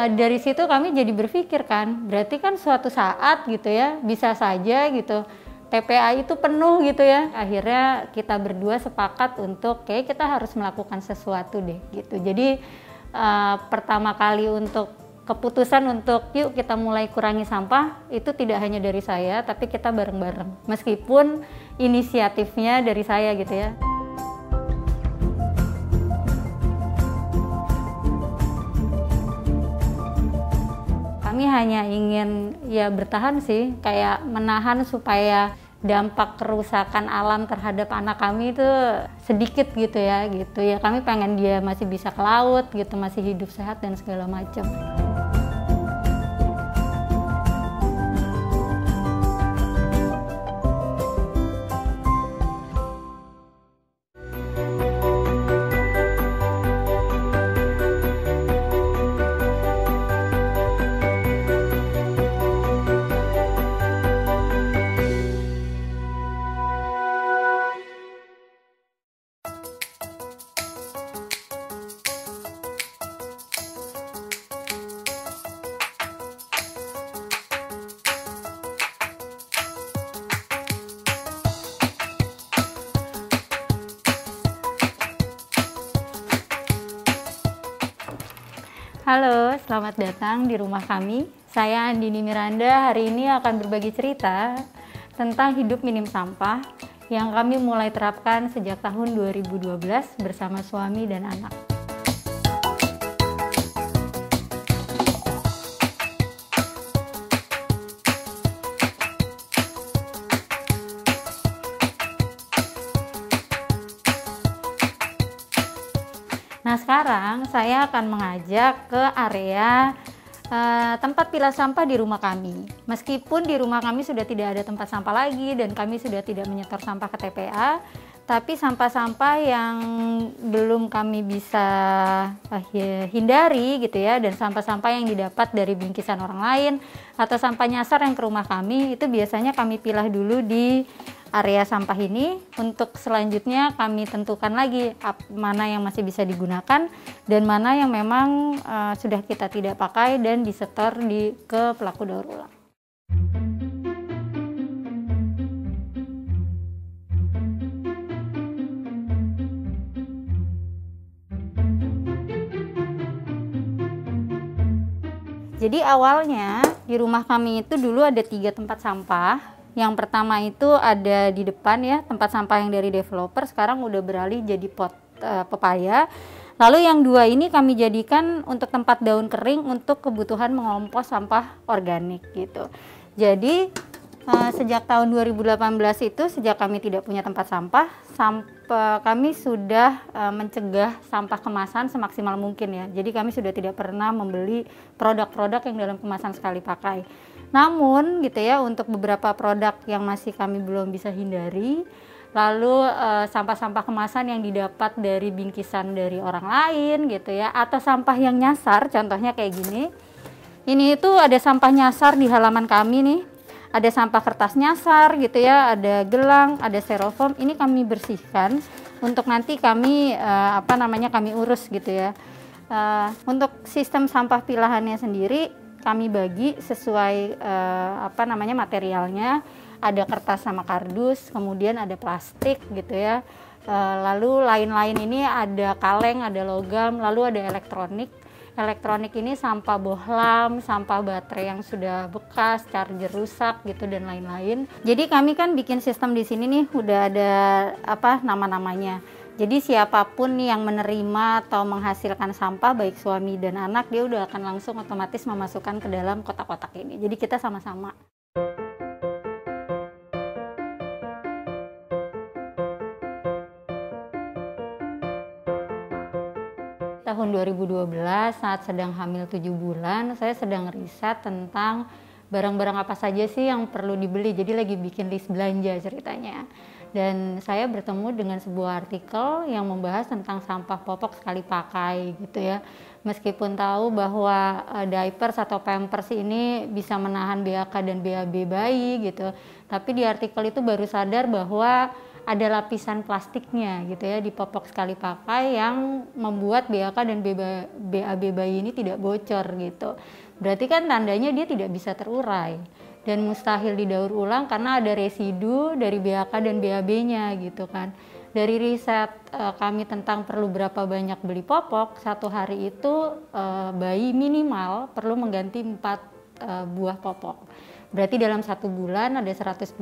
Dari situ kami jadi berpikir kan, berarti kan suatu saat gitu ya, bisa saja gitu TPA itu penuh gitu ya. Akhirnya kita berdua sepakat untuk kayak kita harus melakukan sesuatu deh gitu. Jadi pertama kali untuk keputusan untuk yuk kita mulai kurangi sampah itu tidak hanya dari saya, tapi kita bareng-bareng. Meskipun inisiatifnya dari saya gitu ya. Kami hanya ingin ya bertahan sih, kayak menahan supaya dampak kerusakan alam terhadap anak kami itu sedikit gitu ya. Kami pengen dia masih bisa ke laut gitu, masih hidup sehat dan segala macam. Halo, selamat datang di rumah kami. Saya Andini Miranda, hari ini akan berbagi cerita tentang hidup minim sampah yang kami mulai terapkan sejak tahun 2012 bersama suami dan anak. Nah, sekarang saya akan mengajak ke area tempat pilah sampah di rumah kami. Meskipun di rumah kami sudah tidak ada tempat sampah lagi dan kami sudah tidak menyetor sampah ke TPA, tapi sampah-sampah yang belum kami bisa hindari gitu ya, dan sampah-sampah yang didapat dari bingkisan orang lain atau sampah nyasar yang ke rumah kami, itu biasanya kami pilah dulu di area sampah ini. Untuk selanjutnya kami tentukan lagi mana yang masih bisa digunakan dan mana yang memang sudah kita tidak pakai dan disetor ke pelaku daur ulang. Jadi awalnya di rumah kami itu dulu ada 3 tempat sampah. Yang pertama itu ada di depan ya, tempat sampah yang dari developer, sekarang udah beralih jadi pot pepaya. Lalu yang 2 ini kami jadikan untuk tempat daun kering untuk kebutuhan mengompos sampah organik gitu. Jadi sejak tahun 2018 itu, sejak kami tidak punya tempat sampah, kami sudah mencegah sampah kemasan semaksimal mungkin ya. Jadi kami sudah tidak pernah membeli produk-produk yang dalam kemasan sekali pakai. Namun gitu ya, untuk beberapa produk yang masih kami belum bisa hindari, lalu sampah-sampah kemasan yang didapat dari bingkisan dari orang lain gitu ya, atau sampah yang nyasar, contohnya kayak gini. Ini itu ada sampah nyasar di halaman kami nih. Ada sampah kertas nyasar gitu ya, ada gelang, ada styrofoam. Ini kami bersihkan untuk nanti kami kami urus gitu ya. Untuk sistem sampah pilahannya sendiri kami bagi sesuai materialnya. Ada kertas sama kardus, kemudian ada plastik gitu ya. Lalu lain-lain ini ada kaleng, ada logam, lalu ada elektronik. Elektronik ini sampah bohlam, sampah baterai yang sudah bekas, charger rusak gitu dan lain-lain. Jadi kami kan bikin sistem di sini nih udah ada nama-namanya. Jadi siapapun yang menerima atau menghasilkan sampah baik suami dan anak, dia udah akan langsung otomatis memasukkan ke dalam kotak-kotak ini. Jadi kita sama-sama. Tahun 2012 saat sedang hamil 7 bulan, saya sedang riset tentang barang-barang apa saja sih yang perlu dibeli. Jadi lagi bikin list belanja ceritanya. Dan saya bertemu dengan sebuah artikel yang membahas tentang sampah popok sekali pakai gitu ya. Meskipun tahu bahwa diapers atau pampers ini bisa menahan BAK dan BAB bayi gitu. Tapi di artikel itu baru sadar bahwa ada lapisan plastiknya gitu ya di popok sekali pakai yang membuat BAK dan BAB bayi ini tidak bocor gitu. Berarti kan tandanya dia tidak bisa terurai dan mustahil didaur ulang karena ada residu dari BAK dan BAB-nya gitu kan. Dari riset kami tentang perlu berapa banyak beli popok, satu hari itu bayi minimal perlu mengganti 4 buah popok. Berarti dalam 1 bulan ada 120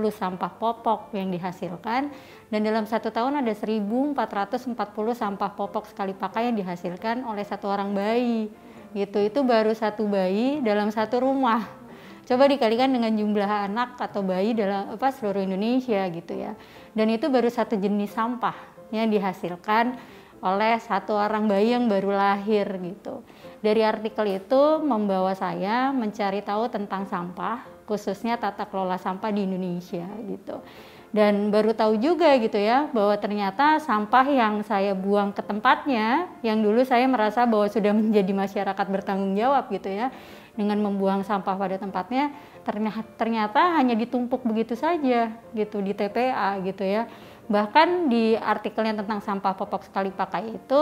sampah popok yang dihasilkan, dan dalam 1 tahun ada 1.440 sampah popok sekali pakai yang dihasilkan oleh 1 orang bayi. Gitu, itu baru 1 bayi dalam 1 rumah. Coba dikalikan dengan jumlah anak atau bayi dalam seluruh Indonesia gitu ya. Dan itu baru 1 jenis sampah yang dihasilkan oleh 1 orang bayi yang baru lahir gitu. Dari artikel itu membawa saya mencari tahu tentang sampah, khususnya tata kelola sampah di Indonesia gitu. Dan baru tahu juga gitu ya bahwa ternyata sampah yang saya buang ke tempatnya, yang dulu saya merasa bahwa sudah menjadi masyarakat bertanggung jawab gitu ya, dengan membuang sampah pada tempatnya, ternyata hanya ditumpuk begitu saja gitu di TPA gitu ya. Bahkan di artikelnya tentang sampah popok sekali pakai itu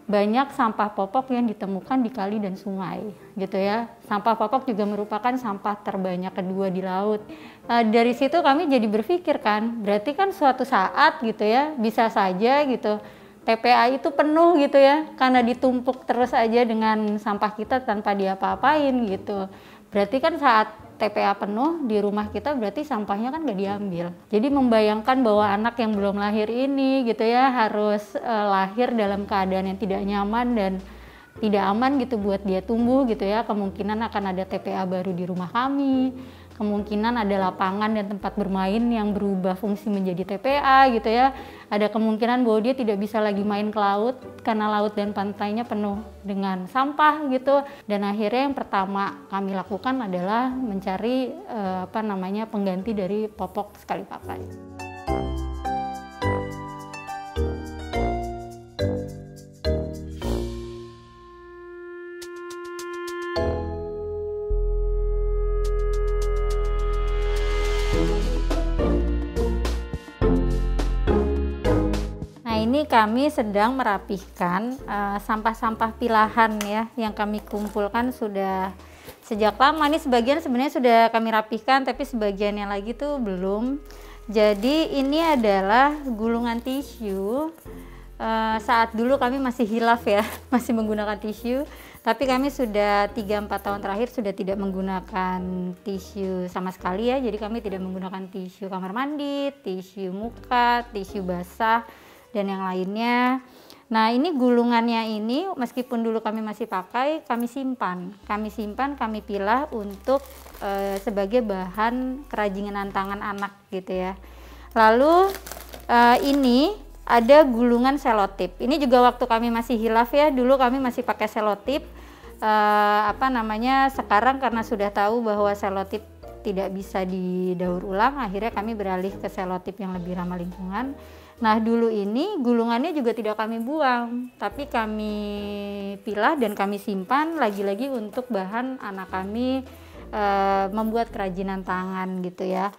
banyak sampah popok yang ditemukan di kali dan sungai gitu ya. Sampah popok juga merupakan sampah terbanyak kedua di laut. Dari situ kami jadi berpikir kan, berarti kan suatu saat gitu ya bisa saja gitu TPA itu penuh gitu ya, karena ditumpuk terus aja dengan sampah kita tanpa diapa-apain gitu. Berarti kan saat TPA penuh di rumah kita berarti sampahnya kan gak diambil. Jadi membayangkan bahwa anak yang belum lahir ini gitu ya harus lahir dalam keadaan yang tidak nyaman dan tidak aman gitu buat dia tumbuh gitu ya. Kemungkinan akan ada TPA baru di rumah kami. Kemungkinan ada lapangan dan tempat bermain yang berubah fungsi menjadi TPA gitu ya. Ada kemungkinan bahwa dia tidak bisa lagi main ke laut karena laut dan pantainya penuh dengan sampah gitu. Dan akhirnya yang pertama kami lakukan adalah mencari pengganti dari popok sekali pakai. Ini kami sedang merapihkan sampah-sampah pilahan ya yang kami kumpulkan sudah sejak lama. Ini sebagian sebenarnya sudah kami rapihkan, tapi sebagian yang lagi tuh belum. Jadi ini adalah gulungan tisu. Saat dulu kami masih hilaf ya, masih menggunakan tisu. Tapi kami sudah 3-4 tahun terakhir sudah tidak menggunakan tisu sama sekali ya. Jadi kami tidak menggunakan tisu kamar mandi, tisu muka, tisu basah, dan yang lainnya. Nah ini gulungannya ini meskipun dulu kami masih pakai, kami simpan, kami pilah untuk sebagai bahan kerajinan tangan anak gitu ya. Lalu ini ada gulungan selotip. Ini juga waktu kami masih hilaf ya, dulu kami masih pakai selotip. Sekarang karena sudah tahu bahwa selotip tidak bisa didaur ulang, akhirnya kami beralih ke selotip yang lebih ramah lingkungan. Nah dulu ini gulungannya juga tidak kami buang, tapi kami pilah dan kami simpan lagi-lagi untuk bahan anak kami membuat kerajinan tangan gitu ya.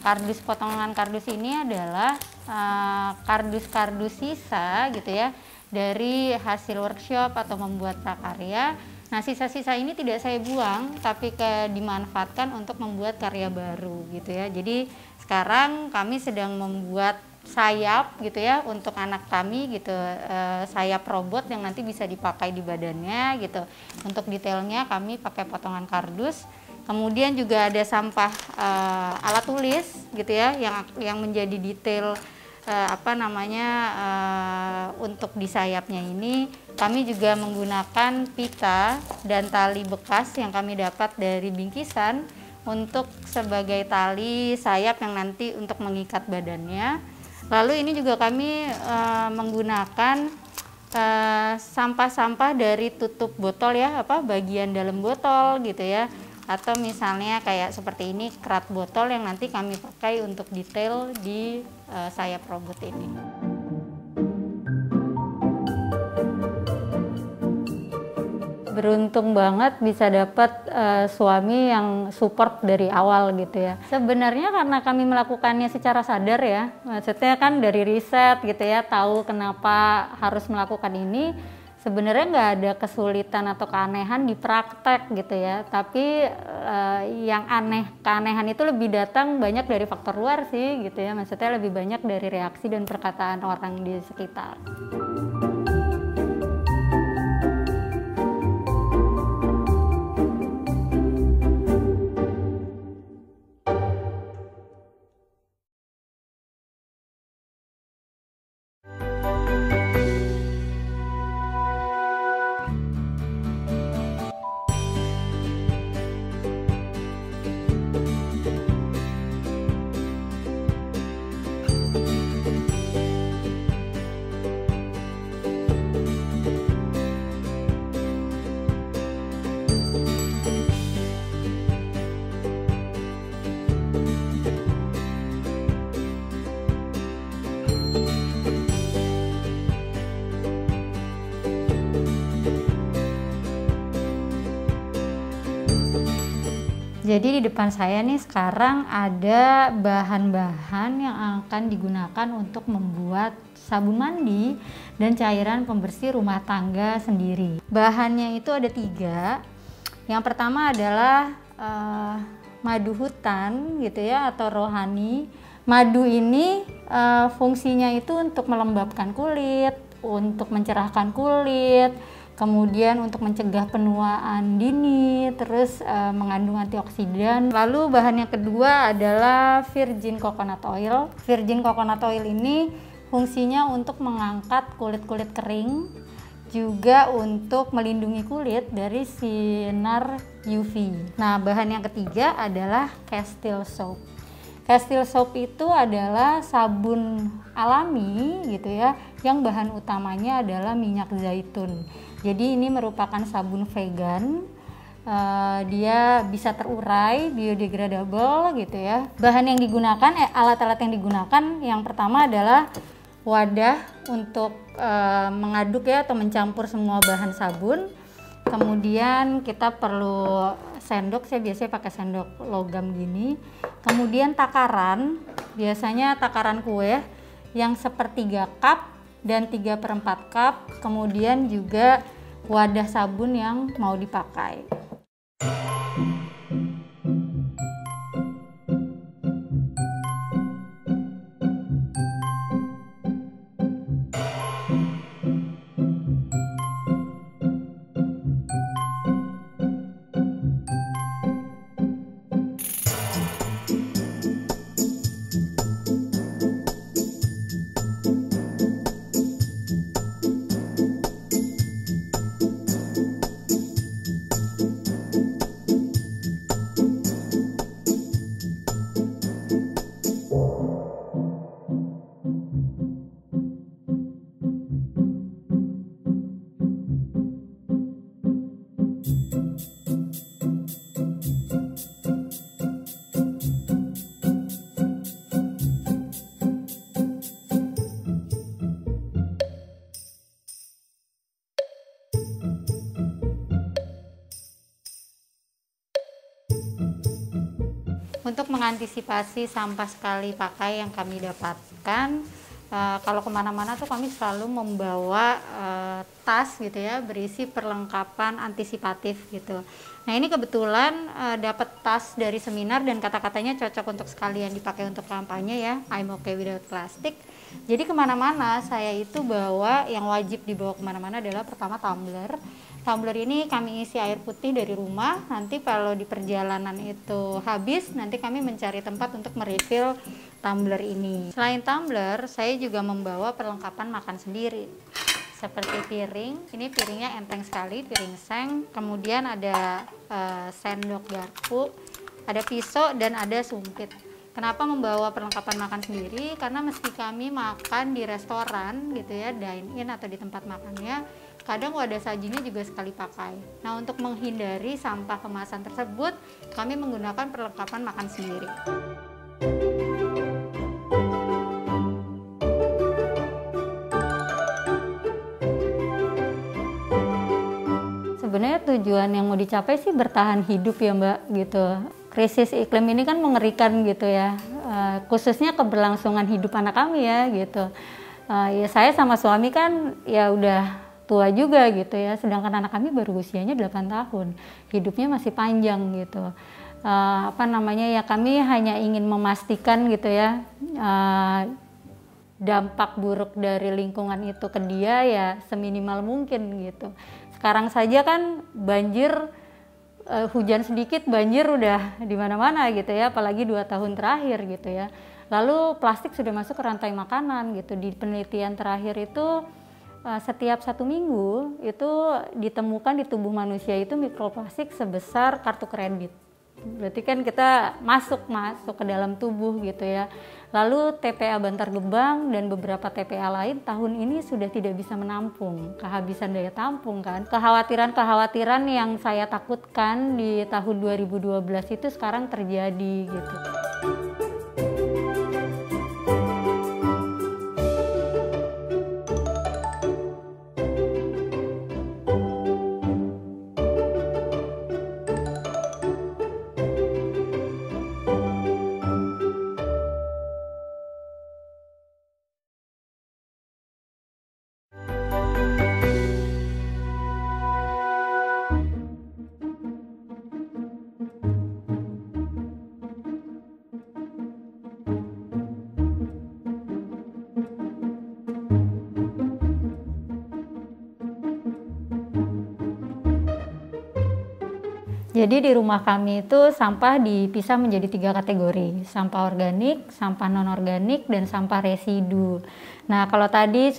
Kardus, potongan kardus ini adalah kardus-kardus sisa gitu ya dari hasil workshop atau membuat prakarya. Nah sisa-sisa ini tidak saya buang tapi dimanfaatkan untuk membuat karya baru gitu ya. Jadi sekarang kami sedang membuat sayap gitu ya untuk anak kami gitu, sayap robot yang nanti bisa dipakai di badannya gitu. Untuk detailnya kami pakai potongan kardus. Kemudian juga ada sampah alat tulis gitu ya yang menjadi detail untuk di sayapnya ini. Kami juga menggunakan pita dan tali bekas yang kami dapat dari bingkisan untuk sebagai tali sayap yang nanti untuk mengikat badannya. Lalu ini juga kami menggunakan sampah-sampah dari tutup botol ya, bagian dalam botol gitu ya. Atau misalnya kayak seperti ini, kerat botol yang nanti kami pakai untuk detail di sayap robot ini. Beruntung banget bisa dapat suami yang support dari awal gitu ya. Sebenarnya karena kami melakukannya secara sadar ya, maksudnya kan dari riset gitu ya, tahu kenapa harus melakukan ini. Sebenarnya nggak ada kesulitan atau keanehan di praktek gitu ya, tapi yang keanehan itu lebih datang banyak dari faktor luar sih gitu ya, maksudnya lebih banyak dari reaksi dan perkataan orang di sekitar. Jadi di depan saya nih sekarang ada bahan-bahan yang akan digunakan untuk membuat sabun mandi dan cairan pembersih rumah tangga sendiri. Bahannya itu ada 3. Yang pertama adalah madu hutan gitu ya, atau rohani. Madu ini fungsinya itu untuk melembabkan kulit, untuk mencerahkan kulit, kemudian untuk mencegah penuaan dini, terus mengandung antioksidan. Lalu bahan yang kedua adalah virgin coconut oil. Virgin coconut oil ini fungsinya untuk mengangkat kulit-kulit kering, juga untuk melindungi kulit dari sinar UV. Nah, bahan yang ketiga adalah Castile soap. Castile soap itu adalah sabun alami gitu ya, yang bahan utamanya adalah minyak zaitun. Jadi ini merupakan sabun vegan, dia bisa terurai, biodegradable gitu ya. Bahan yang digunakan, alat-alat yang digunakan, yang pertama adalah wadah untuk mengaduk ya, atau mencampur semua bahan sabun. Kemudian kita perlu sendok, saya biasanya pakai sendok logam gini. Kemudian takaran, biasanya takaran kue yang 1/3 cup dan 3/4 cup. Kemudian juga wadah sabun yang mau dipakai. Untuk mengantisipasi sampah sekali pakai yang kami dapatkan, kalau kemana-mana tuh kami selalu membawa tas gitu ya, berisi perlengkapan antisipatif gitu. Nah ini kebetulan dapat tas dari seminar dan kata-katanya cocok untuk sekalian dipakai untuk kampanye ya, I'm okay without plastic. Jadi kemana-mana saya itu bawa, yang wajib dibawa kemana-mana adalah pertama tumbler. Tumbler ini kami isi air putih dari rumah, nanti kalau di perjalanan itu habis, nanti kami mencari tempat untuk merefill tumbler ini. Selain tumbler, saya juga membawa perlengkapan makan sendiri. Seperti piring, ini piringnya enteng sekali, piring seng, kemudian ada sendok garpu, ada pisau, dan ada sumpit. Kenapa membawa perlengkapan makan sendiri? Karena meski kami makan di restoran gitu ya, dine in atau di tempat makannya, kadang wadah sajinya juga sekali pakai. Nah, untuk menghindari sampah kemasan tersebut, kami menggunakan perlengkapan makan sendiri. Sebenarnya tujuan yang mau dicapai sih bertahan hidup ya Mbak gitu. Krisis iklim ini kan mengerikan gitu ya, khususnya keberlangsungan hidup anak kami ya gitu. Ya saya sama suami kan ya udah tua juga gitu ya, sedangkan anak kami baru usianya 8 tahun, hidupnya masih panjang gitu. Ya kami hanya ingin memastikan gitu ya, dampak buruk dari lingkungan itu ke dia ya seminimal mungkin gitu. Sekarang saja kan banjir, hujan sedikit banjir udah di mana-mana gitu ya, apalagi 2 tahun terakhir gitu ya. Lalu plastik sudah masuk ke rantai makanan gitu. Di penelitian terakhir itu setiap 1 minggu itu ditemukan di tubuh manusia itu mikroplastik sebesar kartu kredit. Berarti kan kita masuk ke dalam tubuh gitu ya. Lalu TPA Bantar Gebang dan beberapa TPA lain tahun ini sudah tidak bisa menampung, kehabisan daya tampung kan. Kekhawatiran yang saya takutkan di tahun 2012 itu sekarang terjadi gitu. Jadi di rumah kami itu sampah dipisah menjadi 3 kategori, sampah organik, sampah non-organik, dan sampah residu. Nah kalau tadi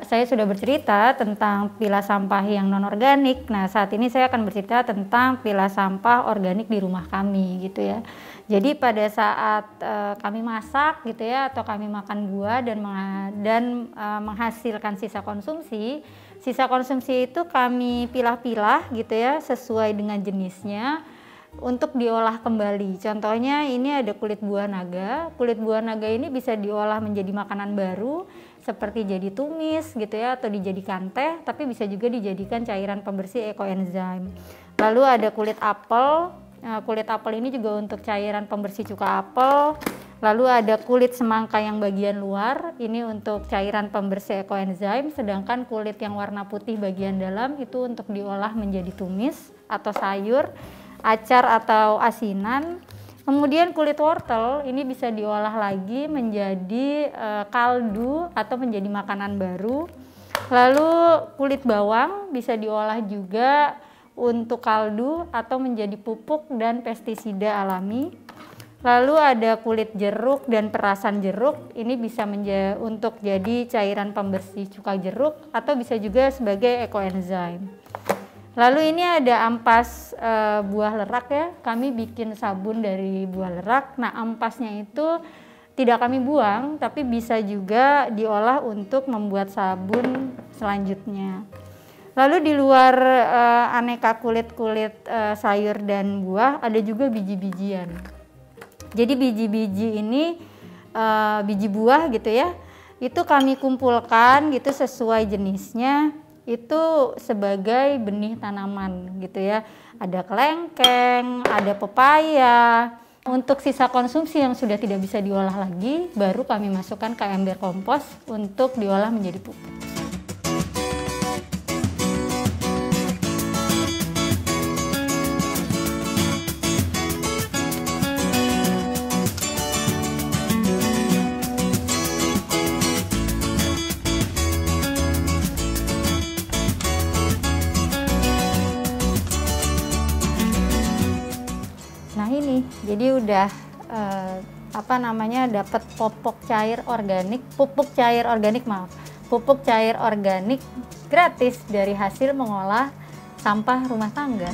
saya sudah bercerita tentang pilah sampah yang non-organik, nah saat ini saya akan bercerita tentang pilah sampah organik di rumah kami gitu ya. Jadi pada saat kami masak gitu ya, atau kami makan buah dan menghasilkan sisa konsumsi itu kami pilah-pilah gitu ya sesuai dengan jenisnya untuk diolah kembali. Contohnya ini ada kulit buah naga. Kulit buah naga ini bisa diolah menjadi makanan baru seperti jadi tumis gitu ya, atau dijadikan teh, tapi bisa juga dijadikan cairan pembersih ekoenzim. Lalu ada kulit apel. Nah, kulit apel ini juga untuk cairan pembersih cuka apel. Lalu ada kulit semangka yang bagian luar, ini untuk cairan pembersih ekoenzim, sedangkan kulit yang warna putih bagian dalam itu untuk diolah menjadi tumis atau sayur, acar atau asinan. Kemudian kulit wortel ini bisa diolah lagi menjadi kaldu atau menjadi makanan baru. Lalu kulit bawang bisa diolah juga untuk kaldu atau menjadi pupuk dan pestisida alami. Lalu ada kulit jeruk dan perasan jeruk, ini bisa untuk jadi cairan pembersih cuka jeruk atau bisa juga sebagai ekoenzim. Lalu ini ada ampas buah lerak ya, kami bikin sabun dari buah lerak. Nah ampasnya itu tidak kami buang, tapi bisa juga diolah untuk membuat sabun selanjutnya. Lalu di luar aneka kulit-kulit sayur dan buah ada juga biji-bijian. Jadi biji-biji ini, biji buah gitu ya, itu kami kumpulkan gitu sesuai jenisnya, itu sebagai benih tanaman gitu ya. Ada kelengkeng, ada pepaya. Untuk sisa konsumsi yang sudah tidak bisa diolah lagi, baru kami masukkan ke ember kompos untuk diolah menjadi pupuk. Jadi udah dapat pupuk cair organik gratis dari hasil mengolah sampah rumah tangga.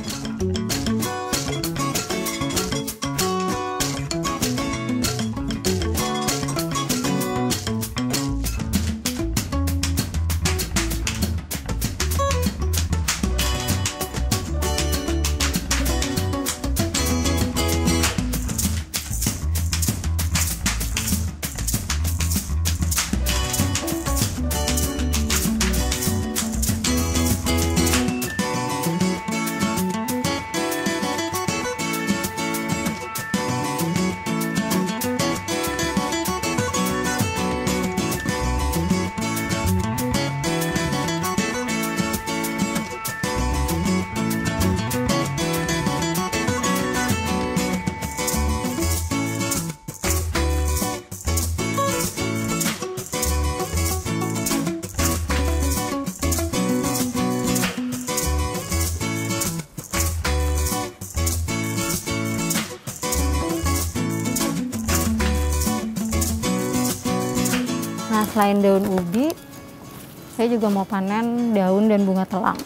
Nah, selain daun ubi, saya juga mau panen daun dan bunga telang.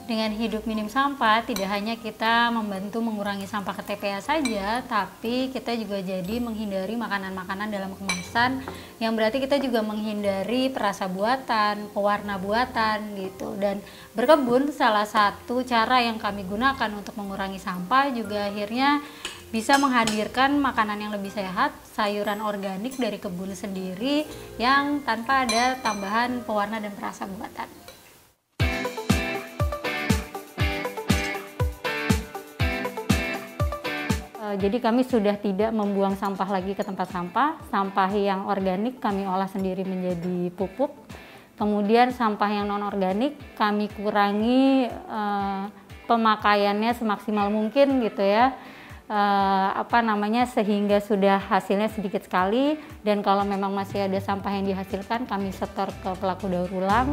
Dengan hidup minim sampah, tidak hanya kita membantu mengurangi sampah ke TPA saja, tapi kita juga jadi menghindari makanan-makanan dalam kemasan, yang berarti kita juga menghindari perasa buatan, pewarna buatan gitu. Dan berkebun salah satu cara yang kami gunakan untuk mengurangi sampah, juga akhirnya bisa menghadirkan makanan yang lebih sehat, sayuran organik dari kebun sendiri yang tanpa ada tambahan pewarna dan perasa buatan. Jadi kami sudah tidak membuang sampah lagi ke tempat sampah. Sampah yang organik kami olah sendiri menjadi pupuk. Kemudian sampah yang non-organik kami kurangi pemakaiannya semaksimal mungkin gitu ya. Sehingga sudah hasilnya sedikit sekali, dan kalau memang masih ada sampah yang dihasilkan kami setor ke pelaku daur ulang.